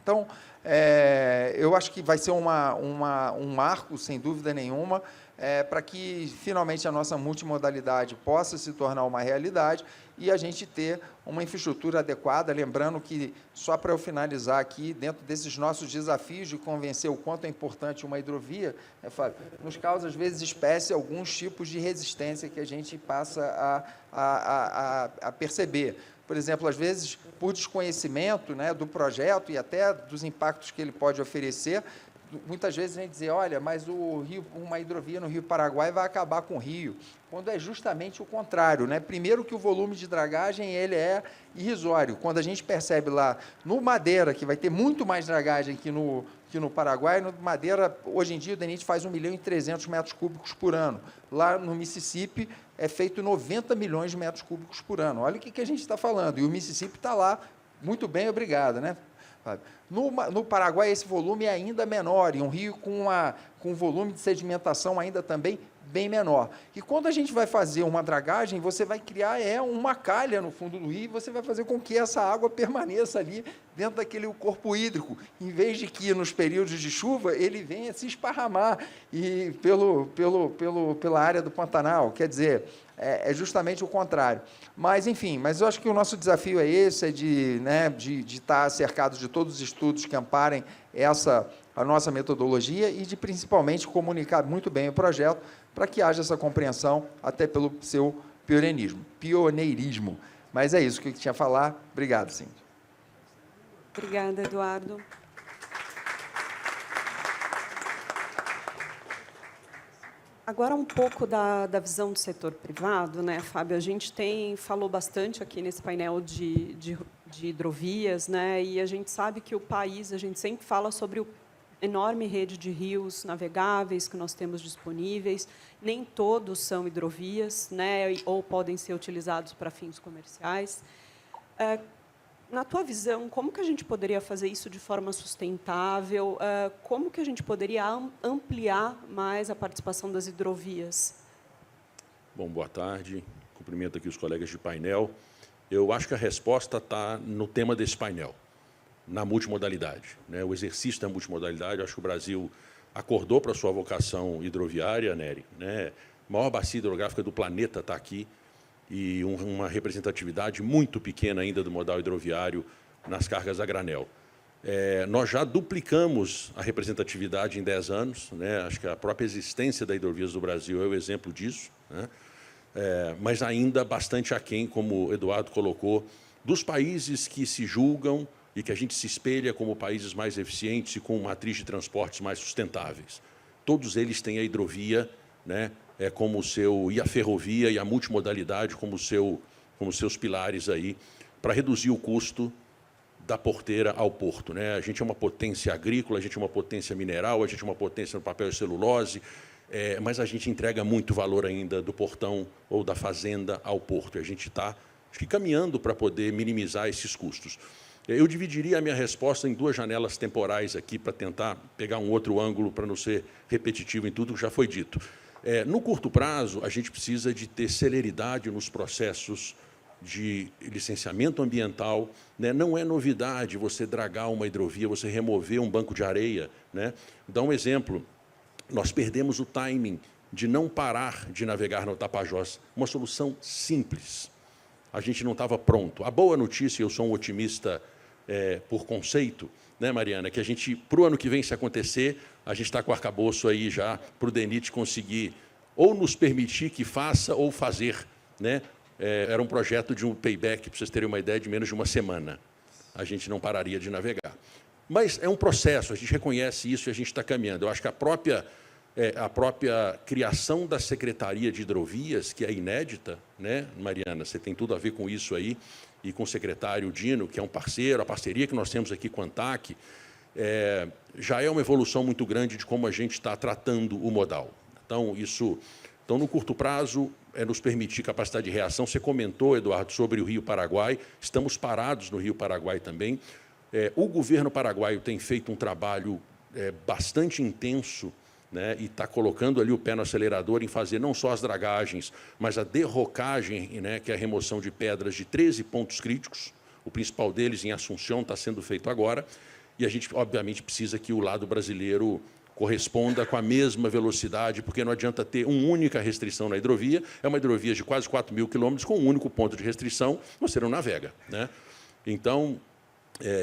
Então, eu acho que vai ser um marco, sem dúvida nenhuma, para que, finalmente, a nossa multimodalidade possa se tornar uma realidade e a gente ter uma infraestrutura adequada. Lembrando que, só para eu finalizar aqui, dentro desses nossos desafios de convencer o quanto é importante uma hidrovia, Fábio, nos causa, às vezes, espécie alguns tipos de resistência que a gente passa a perceber. Por exemplo, às vezes, por desconhecimento, né, do projeto e até dos impactos que ele pode oferecer, muitas vezes a gente diz, olha, mas uma hidrovia no Rio Paraguai vai acabar com o rio, quando é justamente o contrário, né? Primeiro que o volume de dragagem ele é irrisório. Quando a gente percebe lá no Madeira, que vai ter muito mais dragagem que no Paraguai, no Madeira, hoje em dia, o DENIT faz 1.300.000 metros cúbicos por ano. Lá no Mississippi, é feito 90 milhões de metros cúbicos por ano. Olha o que a gente está falando. E o Mississippi está lá. Muito bem, obrigado, né? No Paraguai, esse volume é ainda menor, e um rio com um volume de sedimentação ainda também bem menor. E quando a gente vai fazer uma dragagem, você vai criar uma calha no fundo do rio, e você vai fazer com que essa água permaneça ali dentro daquele corpo hídrico, em vez de que, nos períodos de chuva, ele venha se esparramar pela área do Pantanal. Quer dizer, é justamente o contrário. Mas, enfim, eu acho que o nosso desafio é esse, de estar cercado de todos os estudos que amparem a nossa metodologia e de, principalmente, comunicar muito bem o projeto para que haja essa compreensão, até pelo seu pioneirismo. Mas é isso que eu tinha a falar. Obrigado, Cíntia. Obrigada, Eduardo. Agora, um pouco da visão do setor privado, né, Fábio? A gente falou bastante aqui nesse painel de hidrovias, né, e a gente sabe que o país, a gente sempre fala sobre o enorme rede de rios navegáveis que nós temos disponíveis. Nem todos são hidrovias, né, ou podem ser utilizados para fins comerciais. Na tua visão, como que a gente poderia fazer isso de forma sustentável? Como que a gente poderia ampliar mais a participação das hidrovias? Bom, boa tarde. Cumprimento aqui os colegas de painel. Eu acho que a resposta está no tema desse painel, na multimodalidade, né? O exercício da multimodalidade. Acho que o Brasil acordou para a sua vocação hidroviária, Nery, né? A maior bacia hidrográfica do planeta está aqui, e uma representatividade muito pequena ainda do modal hidroviário nas cargas a granel. Nós já duplicamos a representatividade em 10 anos, né? Acho que a própria existência da Hidrovias do Brasil é o exemplo disso, né? Mas ainda bastante aquém, como o Eduardo colocou, dos países que se julgam e que a gente se espelha como países mais eficientes e com matriz de transportes mais sustentáveis. Todos eles têm a hidrovia, né, como e a ferrovia e a multimodalidade como seus pilares aí para reduzir o custo da porteira ao porto, né? A gente é uma potência agrícola, a gente é uma potência mineral, a gente é uma potência no papel e celulose, mas a gente entrega muito valor ainda do portão ou da fazenda ao porto. E a gente está caminhando para poder minimizar esses custos. Eu dividiria a minha resposta em duas janelas temporais aqui para tentar pegar um outro ângulo para não ser repetitivo em tudo que já foi dito. No curto prazo, a gente precisa de ter celeridade nos processos de licenciamento ambiental, né? Não é novidade você dragar uma hidrovia, você remover um banco de areia, né? Vou dar um exemplo. Nós perdemos o timing de não parar de navegar no Tapajós. Uma solução simples. A gente não estava pronto. A boa notícia, eu sou um otimista por conceito, né, Mariana, que a gente, para o ano que vem, se acontecer, a gente está com o arcabouço aí já para o DENIT conseguir ou nos permitir que faça ou fazer, né? Era um projeto de um payback, para vocês terem uma ideia, de menos de uma semana. A gente não pararia de navegar. Mas é um processo, a gente reconhece isso e a gente está caminhando. Eu acho que a própria criação da Secretaria de Hidrovias, que é inédita, né, Mariana? Você tem tudo a ver com isso aí, e com o secretário Dino, que é um parceiro, a parceria que nós temos aqui com a ANTAC, já é uma evolução muito grande de como a gente está tratando o modal. Então, no curto prazo, nos permitir capacidade de reação. Você comentou, Eduardo, sobre o Rio Paraguai. Estamos parados no Rio Paraguai também. O governo paraguaio tem feito um trabalho bastante intenso, né, e está colocando ali o pé no acelerador em fazer não só as dragagens, mas a derrocagem, né, que é a remoção de pedras de 13 pontos críticos. O principal deles, em Assunção, está sendo feito agora. e a gente, obviamente, precisa que o lado brasileiro corresponda com a mesma velocidade, porque não adianta ter uma única restrição na hidrovia, é uma hidrovia de quase 4.000 quilômetros, com um único ponto de restrição, você não navega, né? Então,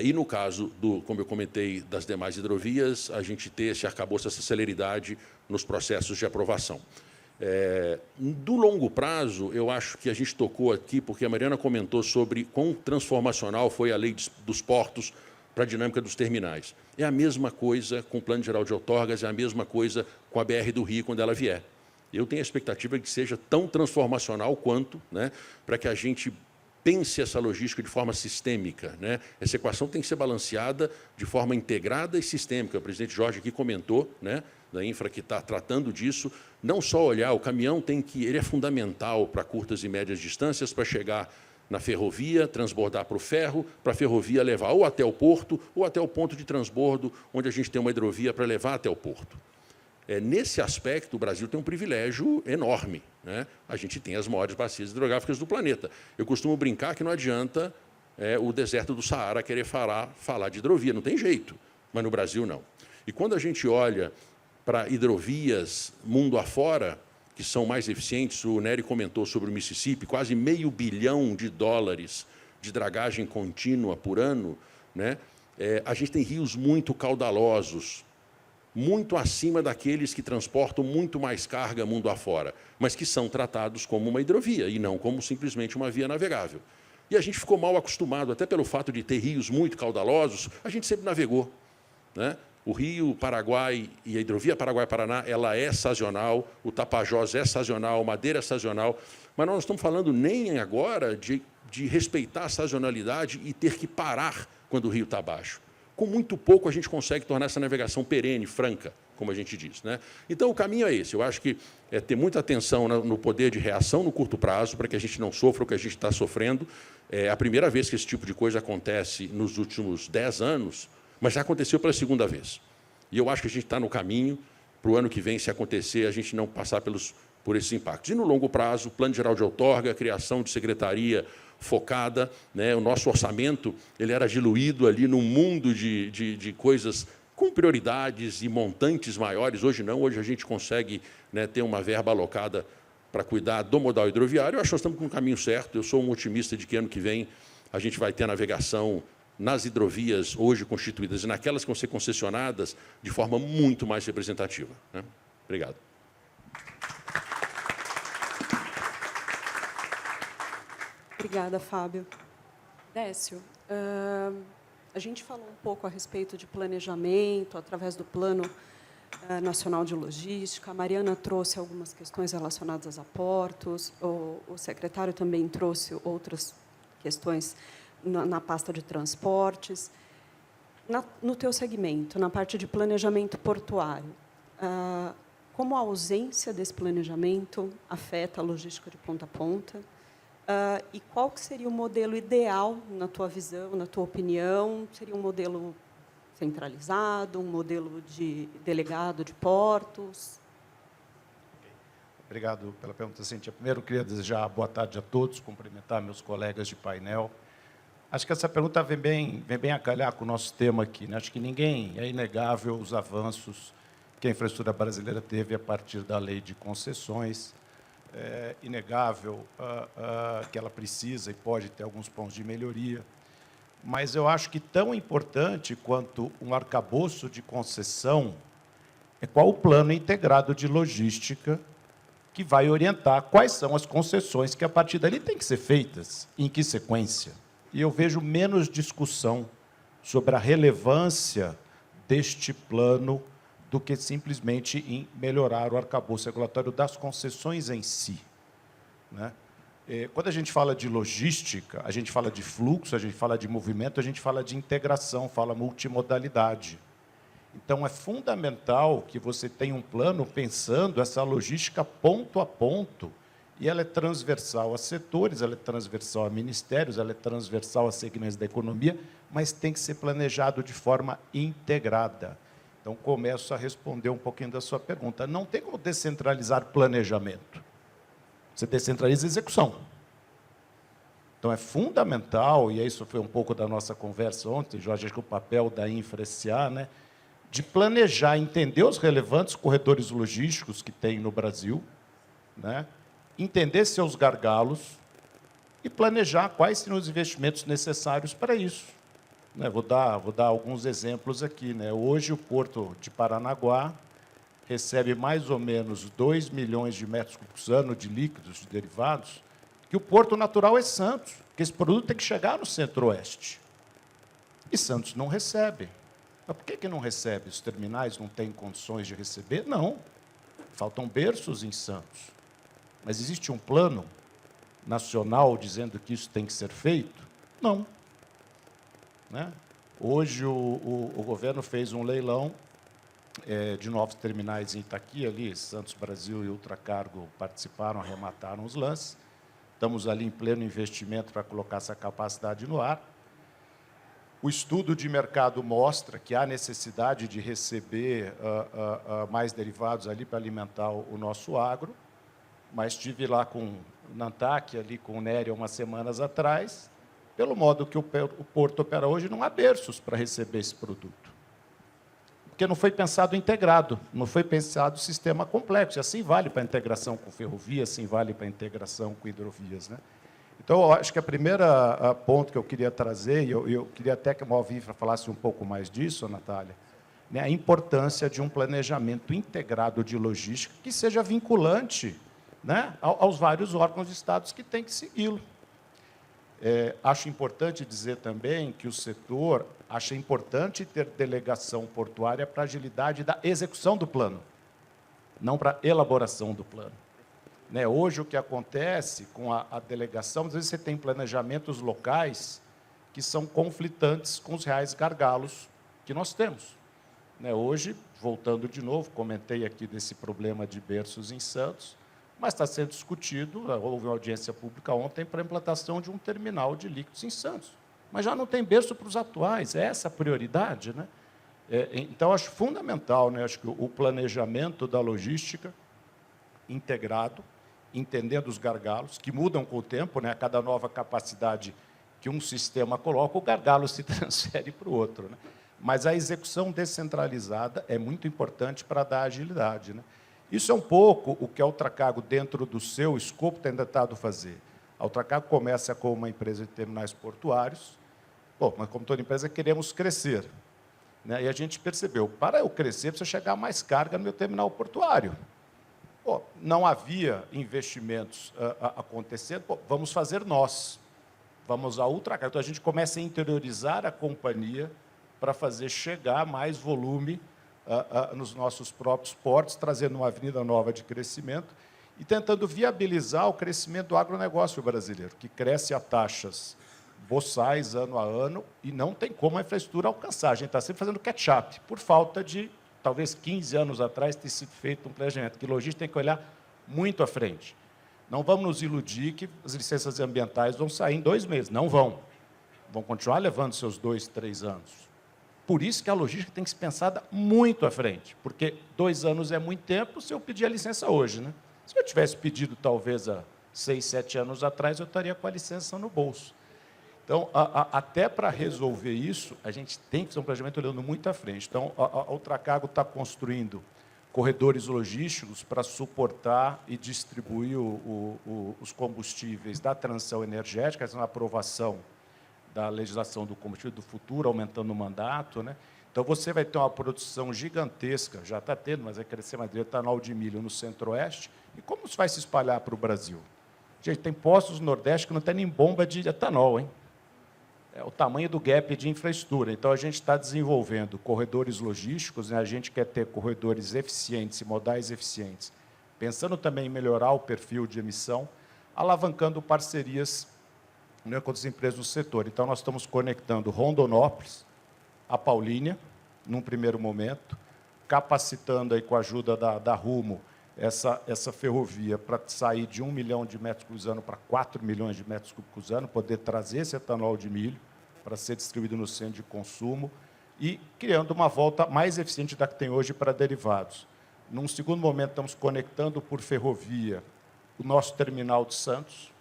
e no caso, como eu comentei, das demais hidrovias, a gente ter esse arcabouço, essa celeridade nos processos de aprovação. Do longo prazo, eu acho que a gente tocou aqui, porque a Mariana comentou sobre quão transformacional foi a lei dos portos para a dinâmica dos terminais. É a mesma coisa com o Plano Geral de Outorgas, é a mesma coisa com a BR do Rio, quando ela vier. Eu tenho a expectativa de que seja tão transformacional quanto, né, para que a gente pense essa logística de forma sistêmica, né? Essa equação tem que ser balanceada de forma integrada e sistêmica. O presidente Jorge aqui comentou, né, da infra que está tratando disso, não só olhar, o caminhão ele é fundamental para curtas e médias distâncias, para chegar na ferrovia, transbordar para o ferro, para a ferrovia levar ou até o porto, ou até o ponto de transbordo, onde a gente tem uma hidrovia para levar até o porto. Nesse aspecto, o Brasil tem um privilégio enorme, né? A gente tem as maiores bacias hidrográficas do planeta. Eu costumo brincar que não adianta o deserto do Saara querer falar de hidrovia, não tem jeito, mas no Brasil não. E quando a gente olha para hidrovias mundo afora, que são mais eficientes, o Nery comentou sobre o Mississippi, quase $500 bilhão de dragagem contínua por ano, né? A gente tem rios muito caudalosos, muito acima daqueles que transportam muito mais carga mundo afora, mas que são tratados como uma hidrovia e não como simplesmente uma via navegável. E a gente ficou mal acostumado, até pelo fato de ter rios muito caudalosos, a gente sempre navegou, né? O Rio Paraguai e a hidrovia Paraguai-Paraná, ela é sazonal, o Tapajós é sazonal, Madeira é sazonal, mas nós não estamos falando nem agora de respeitar a sazonalidade e ter que parar quando o rio está baixo. Com muito pouco a gente consegue tornar essa navegação perene, franca, como a gente diz, né? Então, o caminho é esse. Eu acho que é ter muita atenção no poder de reação no curto prazo, para que a gente não sofra o que a gente está sofrendo. É a primeira vez que esse tipo de coisa acontece nos últimos 10 anos, mas já aconteceu pela segunda vez. E eu acho que a gente está no caminho para o ano que vem, se acontecer, a gente não passar por esses impactos. E, no longo prazo, o Plano Geral de Outorga, a criação de secretaria focada, né? O nosso orçamento ele era diluído ali num mundo de coisas com prioridades e montantes maiores. Hoje não, hoje a gente consegue, né, ter uma verba alocada para cuidar do modal hidroviário. Eu acho que nós estamos com o caminho certo. Eu sou um otimista de que ano que vem a gente vai ter a navegação nas hidrovias hoje constituídas e naquelas que vão ser concessionadas de forma muito mais representativa, né? Obrigado. Obrigada, Fábio. Décio, a gente falou um pouco a respeito de planejamento, através do Plano Nacional de Logística. A Mariana trouxe algumas questões relacionadas a portos, o secretário também trouxe outras questões na pasta de transportes. No teu segmento, na parte de planejamento portuário, como a ausência desse planejamento afeta a logística de ponta a ponta? E qual que seria o modelo ideal, na tua visão, na tua opinião? Seria um modelo centralizado, um modelo de delegado de portos? Obrigado pela pergunta, Cíntia. Primeiro, queria desejar boa tarde a todos, cumprimentar meus colegas de painel. Acho que essa pergunta vem bem a calhar com o nosso tema aqui, né? Acho que é inegável os avanços que a infraestrutura brasileira teve a partir da lei de concessões. É inegável que ela precisa e pode ter alguns pontos de melhoria, mas eu acho que tão importante quanto um arcabouço de concessão é qual o plano integrado de logística que vai orientar quais são as concessões que, a partir dali, têm que ser feitas, em que sequência. E eu vejo menos discussão sobre a relevância deste plano do que simplesmente em melhorar o arcabouço regulatório das concessões em si, né? Quando a gente fala de logística, a gente fala de fluxo, a gente fala de movimento, a gente fala de integração, fala multimodalidade. Então, é fundamental que você tenha um plano pensando essa logística ponto a ponto, e ela é transversal a setores, ela é transversal a ministérios, ela é transversal a segmentos da economia, mas tem que ser planejado de forma integrada. Então, começo a responder um pouquinho da sua pergunta. Não tem como descentralizar planejamento. Você descentraliza a execução. Então, é fundamental, e isso foi um pouco da nossa conversa ontem, Jorge, acho que o papel da Infra-SA, né, de planejar, entender os relevantes corredores logísticos que tem no Brasil, né, entender seus gargalos e planejar quais seriam os investimentos necessários para isso. Né, vou dar alguns exemplos aqui. Né. Hoje, o Porto de Paranaguá recebe mais ou menos 2 milhões de metros cúbicos ano de líquidos, de derivados, que o porto natural é Santos, porque esse produto tem que chegar no Centro-Oeste. E Santos não recebe. Mas por que não recebe? Os terminais não têm condições de receber? Não. Faltam berços em Santos. Mas existe um plano nacional dizendo que isso tem que ser feito? Não. Né? Hoje, o governo fez um leilão de novos terminais em Itaqui, ali, Santos Brasil e Ultracargo participaram, arremataram os lances. Estamos ali em pleno investimento para colocar essa capacidade no ar. O estudo de mercado mostra que há necessidade de receber mais derivados ali para alimentar o nosso agro, mas estive lá com o Nantac, ali com o Nério, umas semanas atrás. Pelo modo que o porto opera hoje, não há berços para receber esse produto. Porque não foi pensado integrado, não foi pensado sistema complexo. E assim vale para a integração com ferrovia, assim vale para a integração com hidrovias. Né? Então, eu acho que a primeira ponto que eu queria trazer, e eu queria até que a Malvinfra falasse um pouco mais disso, Natália, né, a importância de um planejamento integrado de logística que seja vinculante, né, aos vários órgãos de Estados que têm que segui-lo. Acho importante dizer também que o setor acha importante ter delegação portuária para agilidade da execução do plano, não para a elaboração do plano. Né? Hoje, o que acontece com a delegação, às vezes você tem planejamentos locais que são conflitantes com os reais gargalos que nós temos. Né? Hoje, voltando de novo, comentei aqui desse problema de berços em Santos, mas está sendo discutido, houve uma audiência pública ontem para a implantação de um terminal de líquidos em Santos. Mas já não tem berço para os atuais, é essa a prioridade. Né? Então, acho fundamental, né, acho que o planejamento da logística integrado, entendendo os gargalos, que mudam com o tempo, né, a cada nova capacidade que um sistema coloca, o gargalo se transfere para o outro. Né? Mas a execução descentralizada é muito importante para dar agilidade. Né? Isso é um pouco o que a Ultracargo, dentro do seu escopo, tem tentado fazer. A Ultracargo começa como uma empresa de terminais portuários. Bom, mas como toda empresa, queremos crescer. Né? E a gente percebeu, para eu crescer, precisa chegar mais carga no meu terminal portuário. Pô, não havia investimentos acontecendo, pô, vamos fazer nós. Vamos à Ultracargo. Então, a gente começa a interiorizar a companhia para fazer chegar mais volume nos nossos próprios portos, trazendo uma avenida nova de crescimento e tentando viabilizar o crescimento do agronegócio brasileiro, que cresce a taxas boçais ano a ano e não tem como a infraestrutura alcançar. A gente está sempre fazendo catch-up, por falta de, talvez, 15 anos atrás, ter sido feito um planejamento, que logística tem que olhar muito à frente. Não vamos nos iludir que as licenças ambientais vão sair em 2 meses. Não vão. Vão continuar levando seus 2, 3 anos. Por isso que a logística tem que ser pensada muito à frente, porque 2 anos é muito tempo se eu pedir a licença hoje. Né? Se eu tivesse pedido, talvez, há 6, 7 anos atrás, eu estaria com a licença no bolso. Então, até para resolver isso, a gente tem que fazer um planejamento olhando muito à frente. Então, a Ultracargo está construindo corredores logísticos para suportar e distribuir os combustíveis da transição energética, essa é uma aprovação da legislação do combustível do futuro, aumentando o mandato. Né? Então, você vai ter uma produção gigantesca, já está tendo, mas vai crescer mais de etanol de milho no Centro-Oeste. E como isso vai se espalhar para o Brasil? Gente, tem postos no Nordeste que não tem nem bomba de etanol, hein? É o tamanho do gap de infraestrutura. Então, a gente está desenvolvendo corredores logísticos, né? A gente quer ter corredores eficientes e modais eficientes, pensando também em melhorar o perfil de emissão, alavancando parcerias, né, com as empresas do setor. Então, nós estamos conectando Rondonópolis a Paulínia, num primeiro momento, capacitando aí, com a ajuda da Rumo, essa ferrovia para sair de 1 milhão de metros cúbicos ano para 4 milhões de metros cúbicos ano, poder trazer esse etanol de milho para ser distribuído no centro de consumo e criando uma volta mais eficiente da que tem hoje para derivados. Num segundo momento, estamos conectando por ferrovia o nosso terminal de Santos,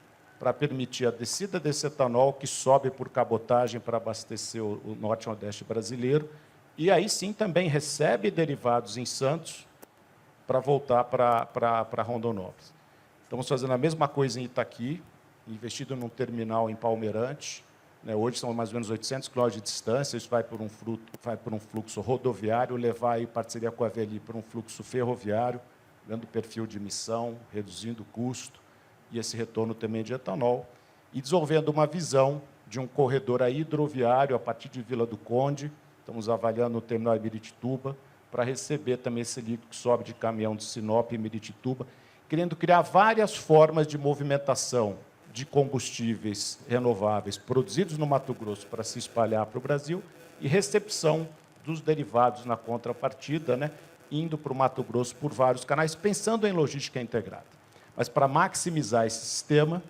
para permitir a descida desse etanol que sobe por cabotagem para abastecer o norte e nordeste brasileiro, e aí sim também recebe derivados em Santos para voltar para Rondonópolis. Estamos fazendo a mesma coisa em Itaqui, investido num terminal em Palmeirante, né? Hoje são mais ou menos 800 quilômetros de distância, isso vai por um fluxo rodoviário, levar aí parceria com a Aveli para um fluxo ferroviário, dando perfil de emissão, reduzindo o custo, e esse retorno também de etanol, e desenvolvendo uma visão de um corredor aí hidroviário a partir de Vila do Conde, estamos avaliando o terminal em Miritituba, para receber também esse líquido que sobe de caminhão de Sinop e Miritituba, querendo criar várias formas de movimentação de combustíveis renováveis produzidos no Mato Grosso para se espalhar para o Brasil e recepção dos derivados na contrapartida, né, indo para o Mato Grosso por vários canais, pensando em logística integrada. Mas, para maximizar esse sistema,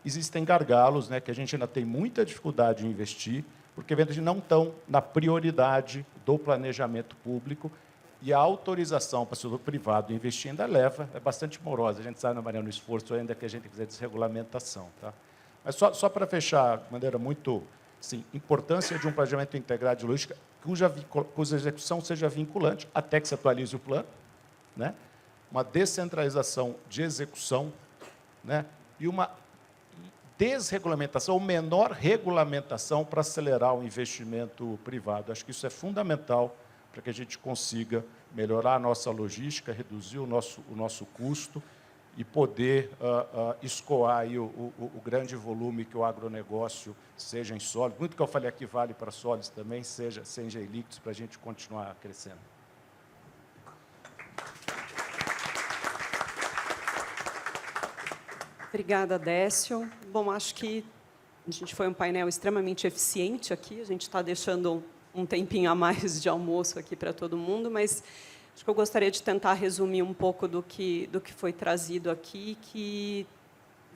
existem gargalos, né, que a gente ainda tem muita dificuldade em investir, porque eventos não estão na prioridade do planejamento público, e a autorização para o setor privado investir ainda é bastante morosa. A gente sabe, Mariana, no esforço ainda que a gente quiser desregulamentação. Tá? Mas só para fechar de maneira muito... Sim, importância de um planejamento integrado de logística cuja execução seja vinculante, até que se atualize o plano, né? Uma descentralização de execução, né? E uma desregulamentação, ou menor regulamentação para acelerar o investimento privado. Acho que isso é fundamental para que a gente consiga melhorar a nossa logística, reduzir o nosso custo e poder escoar aí o grande volume que o agronegócio, seja em sólidos, muito que eu falei aqui vale para sólidos também, seja em líquidos, para a gente continuar crescendo. Obrigada, Décio. Bom, acho que a gente foi um painel extremamente eficiente aqui, a gente está deixando um tempinho a mais de almoço aqui para todo mundo, mas acho que eu gostaria de tentar resumir um pouco do que foi trazido aqui, que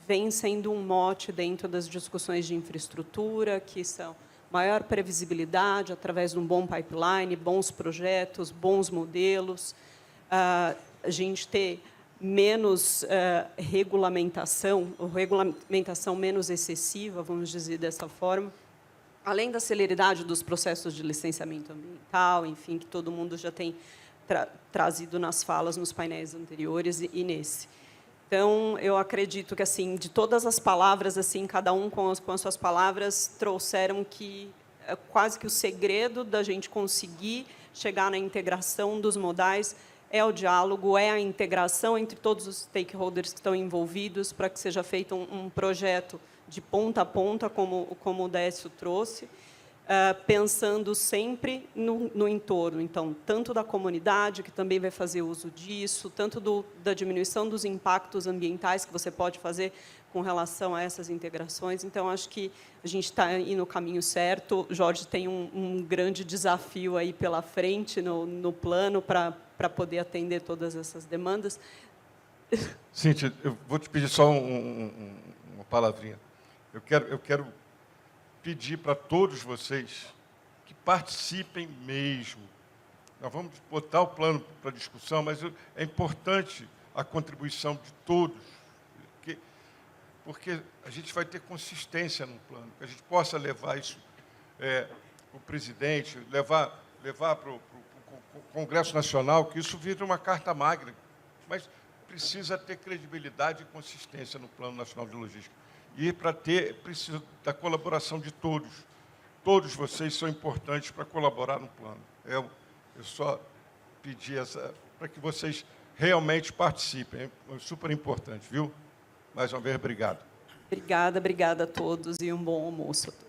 vem sendo um mote dentro das discussões de infraestrutura, que são maior previsibilidade através de um bom pipeline, bons projetos, bons modelos, a gente ter menos regulamentação, ou regulamentação menos excessiva, vamos dizer dessa forma, além da celeridade dos processos de licenciamento ambiental, enfim, que todo mundo já tem trazido nas falas, nos painéis anteriores e nesse. Então, eu acredito que, assim, de todas as palavras, assim, cada um com as suas palavras, trouxeram que quase que o segredo da gente conseguir chegar na integração dos modais é o diálogo, é a integração entre todos os stakeholders que estão envolvidos para que seja feito um projeto de ponta a ponta, como o Décio trouxe, pensando sempre no entorno, então, tanto da comunidade, que também vai fazer uso disso, tanto da diminuição dos impactos ambientais que você pode fazer com relação a essas integrações. Então, acho que a gente está aí no caminho certo. O Jorge tem um grande desafio aí pela frente no plano para poder atender todas essas demandas. Cíntia, eu vou te pedir só uma palavrinha. Eu quero pedir para todos vocês que participem mesmo. Nós vamos botar o plano para discussão, mas é importante a contribuição de todos, porque a gente vai ter consistência no plano, que a gente possa levar isso para o presidente, levar para o Congresso Nacional, que isso vira uma carta magna, mas precisa ter credibilidade e consistência no Plano Nacional de Logística. E, para ter, precisa da colaboração de todos. Todos vocês são importantes para colaborar no plano. Eu só pedi para que vocês realmente participem. É super importante, viu? Mais uma vez, obrigado. Obrigada a todos e um bom almoço a todos.